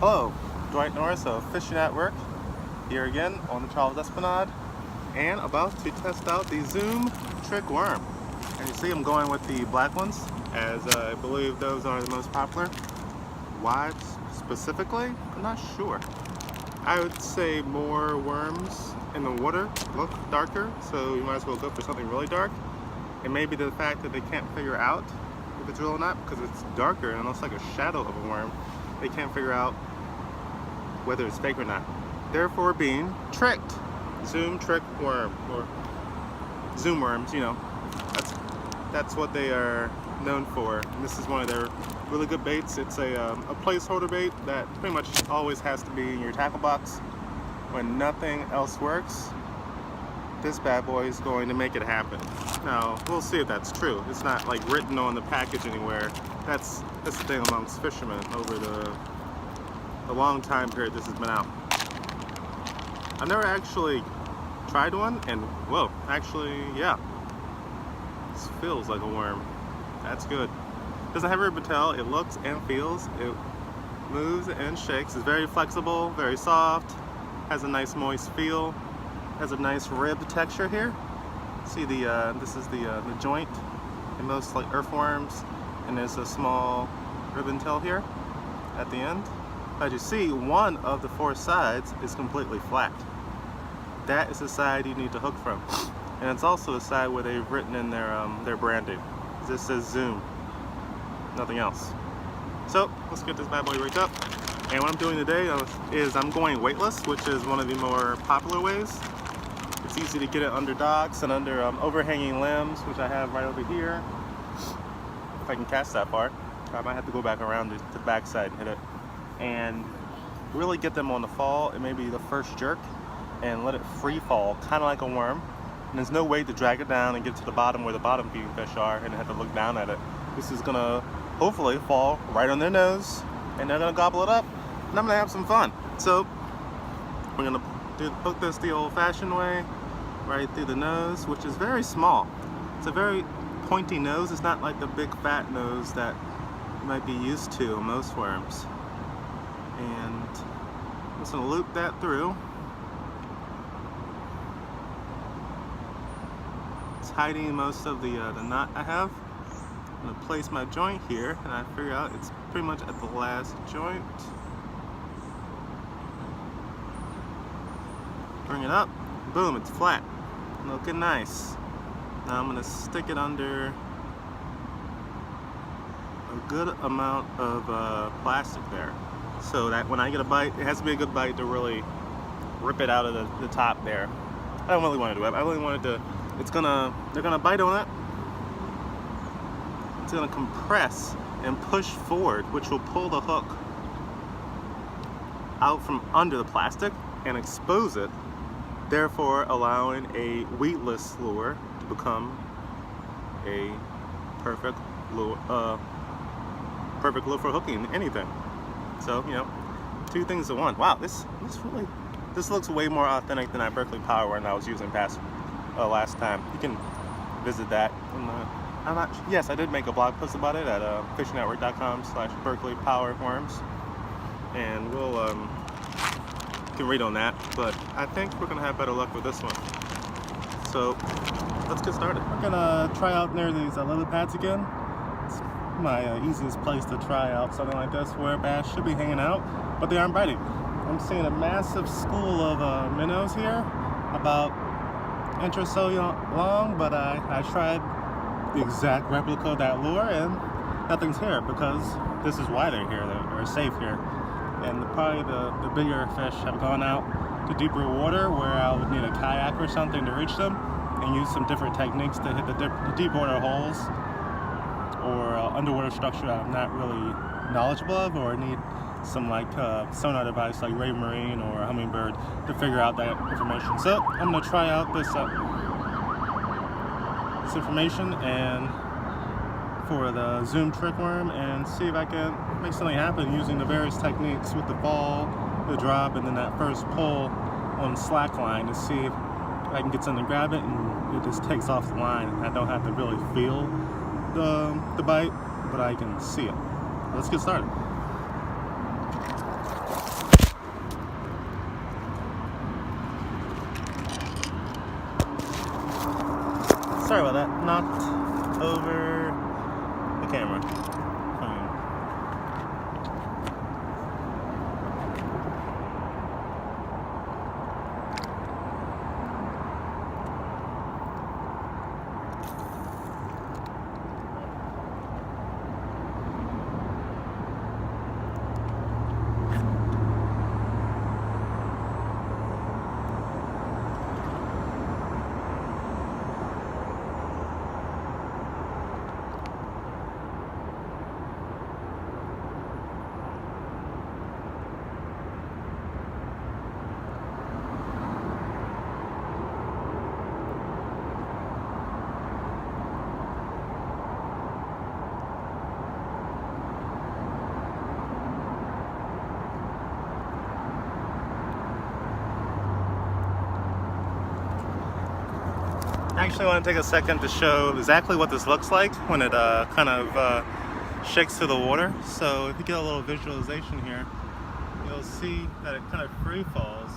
Hello, Dwight Norris of Fishing at Work, here again on the Charles Esplanade, and about to test out the Zoom Trick Worm. And you see I'm going with the black ones, as I believe those are the most popular. Why specifically? I'm not sure. I would say more worms in the water look darker, so you might as well go for something really dark. And maybe the fact that they can't figure out if it's real or not, because it's darker and it looks like a shadow of a worm, they can't figure out whether it's fake or not. Therefore being tricked. Zoom Trick Worm, or Zoom worms, you know. That's what they are known for. And this is one of their really good baits. It's a placeholder bait that pretty much always has to be in your tackle box. When nothing else works, this bad boy is going to make it happen. Now, we'll see if that's true. It's not like written on the package anywhere. That's the thing amongst fishermen over the long time period this has been out. I've never actually tried one, and whoa, actually, yeah. This feels like a worm. That's good. Doesn't have a rib tail. It looks and feels. It moves and shakes. It's very flexible, very soft. Has a nice moist feel. Has a nice rib texture here. See this is the joint in most like earthworms, and there's a small ribbon tail here at the end. As you see, one of the four sides is completely flat. That is the side you need to hook from, and it's also the side where they've written in their branding. This says Zoom, nothing else. So let's get this bad boy rigged up. And what I'm doing today is I'm going weightless, which is one of the more popular ways. It's easy to get it under docks and under overhanging limbs, which I have right over here. If I can cast that far. I might have to go back around to the back side and hit it. And really get them on the fall and maybe the first jerk and let it free fall, kind of like a worm. And there's no way to drag it down and get to the bottom where the bottom feeding fish are and have to look down at it. This is gonna hopefully fall right on their nose, and they're gonna gobble it up, and I'm gonna have some fun. So we're gonna hook this the old-fashioned way, right through the nose, which is very small. It's a very pointy nose. It's not like the big fat nose that you might be used to in most worms. And I'm just gonna loop that through. It's hiding most of the knot I have. I'm gonna place my joint here, and I figure out it's pretty much at the last joint. Bring it up, boom, it's flat. Looking nice. Now I'm gonna stick it under a good amount of plastic there, so that when I get a bite, it has to be a good bite to really rip it out of the top there. I don't really want to do it. I really wanted to, they're gonna bite on it. It's gonna compress and push forward, which will pull the hook out from under the plastic and expose it, therefore allowing a weedless lure to become a perfect lure for hooking anything. So, you know, two things in one. Wow, this looks way more authentic than that Berkeley Power one I was using last time. You can visit that. Yes, I did make a blog post about it at fishingnetwork.com/BerkeleyPowerWorms, and you can read on that. But I think we're gonna have better luck with this one. So let's get started. We're gonna try out near these lily pads again. It's my easiest place to try out something like this, where bass should be hanging out, but they aren't biting. I'm seeing a massive school of minnows here, about an inch or so long, but I tried the exact replica of that lure and nothing's here, because this is why they're here. They're safe here. And probably the bigger fish have gone out to deeper water where I would need a kayak or something to reach them, and use some different techniques to hit the deep water holes or underwater structure I'm not really knowledgeable of, or need some like sonar device like Ray Marine or Humminbird to figure out that information. So I'm gonna try out this information and for the Zoom Trick Worm, and see if I can make something happen using the various techniques with the fall, the drop, and then that first pull on the slack line, to see if I can get something to grab it and it just takes off the line. I don't have to really feel the bite, but I can see it. Let's get started. knocked over the camera. I actually want to take a second to show exactly what this looks like when it kind of shakes through the water. So if you get a little visualization here, you'll see that it kind of free falls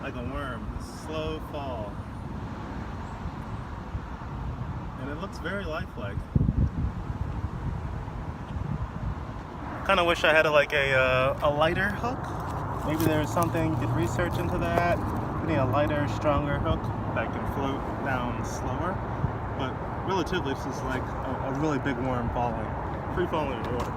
like a worm, a slow fall. And it looks very lifelike. I kind of wish I had a lighter hook. Maybe there's something you could research into that. You need a lighter, stronger hook that can float down slower. But relatively, this is like a really big worm falling, free falling in the water.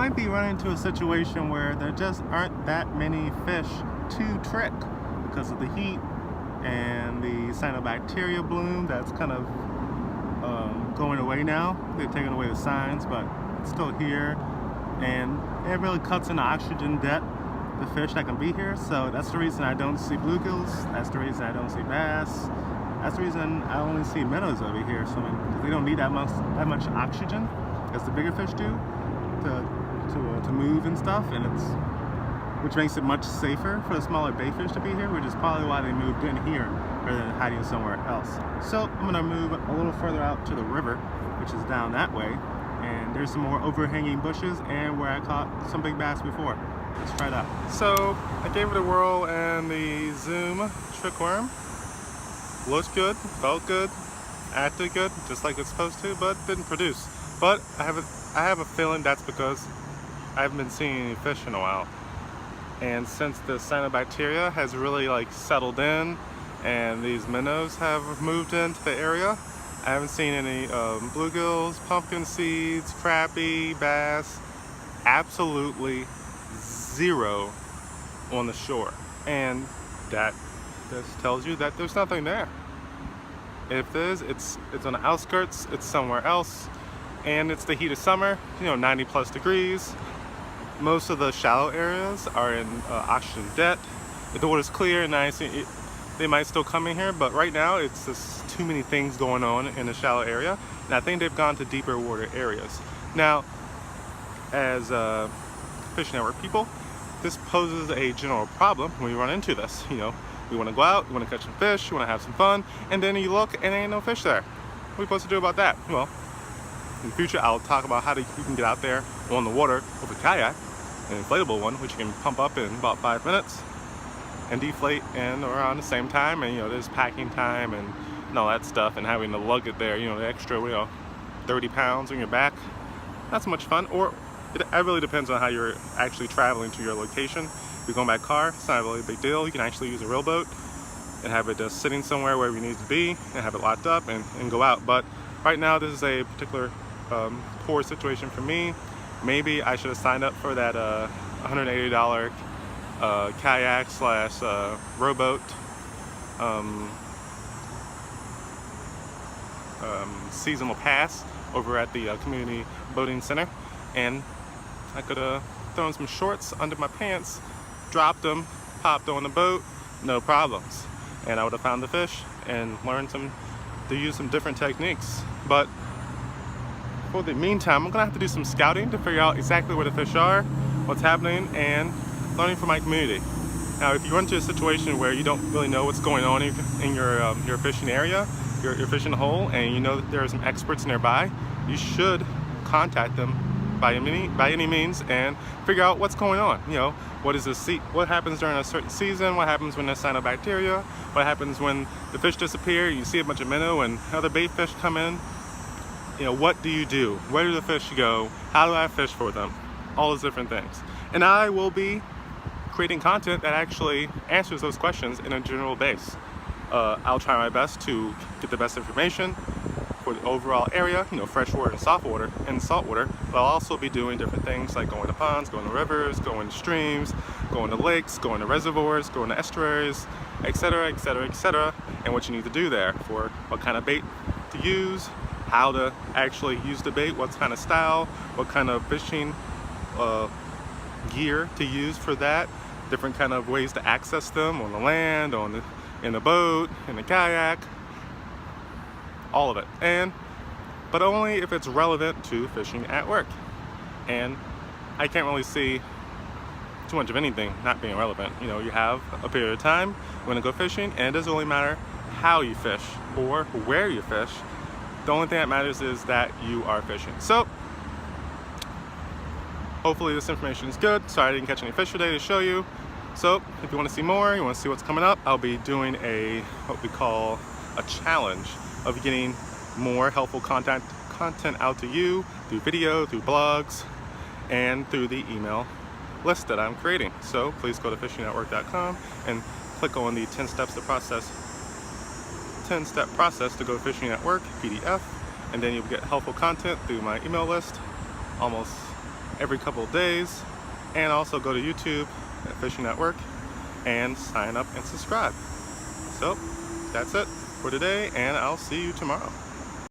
might be running into a situation where there just aren't that many fish to trick because of the heat and the cyanobacteria bloom that's kind of going away now. They've taken away the signs, but it's still here, and it really cuts into oxygen debt, the fish that can be here. So that's the reason I don't see bluegills, that's the reason I don't see bass, that's the reason I only see minnows over here swimming, because they don't need that much oxygen as the bigger fish do to move and stuff, and which makes it much safer for the smaller bay fish to be here, which is probably why they moved in here rather than hiding somewhere else. So I'm gonna move a little further out to the river, which is down that way, and there's some more overhanging bushes and where I caught some big bass before. Let's try that. So I gave it a whirl, and the Zoom trick worm looked good, felt good, acted good, just like it's supposed to, but didn't produce. But I have a feeling that's because I haven't been seeing any fish in a while. And since the cyanobacteria has really like settled in and these minnows have moved into the area, I haven't seen any bluegills, pumpkin seeds, crappie, bass, absolutely zero on the shore. And that just tells you that there's nothing there. If there's, it's on the outskirts, it's somewhere else, and it's the heat of summer, 90 plus degrees. Most of the shallow areas are in oxygen debt. If the water's clear and nice, they might still come in here, but right now it's just too many things going on in the shallow area, and I think they've gone to deeper water areas. Now, as Fish Network people, this poses a general problem when we run into this. We want to go out, we want to catch some fish, we want to have some fun, and then you look and there ain't no fish there. What are we supposed to do about that? Well, in the future I'll talk about how you can get out there on the water with a kayak, an inflatable one, which you can pump up in about 5 minutes and deflate in around the same time, and there's packing time and all that stuff, and having to lug it there, the extra 30 pounds on your back. Not so much fun. Or it really depends on how you're actually traveling to your location. If you're going by car, it's not really a big deal. You can actually use a rowboat and have it just sitting somewhere wherever you need to be and have it locked up and go out. But right now this is a particular poor situation for me. Maybe I should have signed up for that $180 kayak slash rowboat seasonal pass over at the community boating center, and I could have thrown some shorts under my pants, dropped them, popped on the boat, no problems, and I would have found the fish and learned to use some different techniques. But for the meantime, I'm gonna have to do some scouting to figure out exactly where the fish are, what's happening, and learning from my community. Now, if you run into a situation where you don't really know what's going on in your fishing area, your fishing hole, and that there are some experts nearby, you should contact them by any means and figure out what's going on. What happens during a certain season, what happens when there's cyanobacteria, what happens when the fish disappear, you see a bunch of minnow and other bait fish come in. What do you do? Where do the fish go? How do I fish for them? All those different things. And I will be creating content that actually answers those questions in a general base. I'll try my best to get the best information for the overall area, freshwater and saltwater, but I'll also be doing different things like going to ponds, going to rivers, going to streams, going to lakes, going to reservoirs, going to estuaries, etc., etc., etc., and what you need to do there, for what kind of bait to use, how to actually use the bait, what kind of style, what kind of fishing gear to use for that, different kind of ways to access them on the land, in the boat, in the kayak, all of it. But only if it's relevant to fishing at work. And I can't really see too much of anything not being relevant. You have a period of time, you want to go fishing, and it doesn't really matter how you fish or where you fish. The only thing that matters is that you are fishing. So hopefully this information is good. Sorry I didn't catch any fish today to show you. So if you want to see more, you want to see what's coming up, I'll be doing what we call a challenge of getting more helpful content out to you through video, through blogs, and through the email list that I'm creating. So please go to fishingnetwork.com and click on the 10 step process to go to Fishing Network PDF, and then you'll get helpful content through my email list almost every couple of days. And also go to YouTube at Fishing Network and sign up and subscribe. So that's it for today, and I'll see you tomorrow.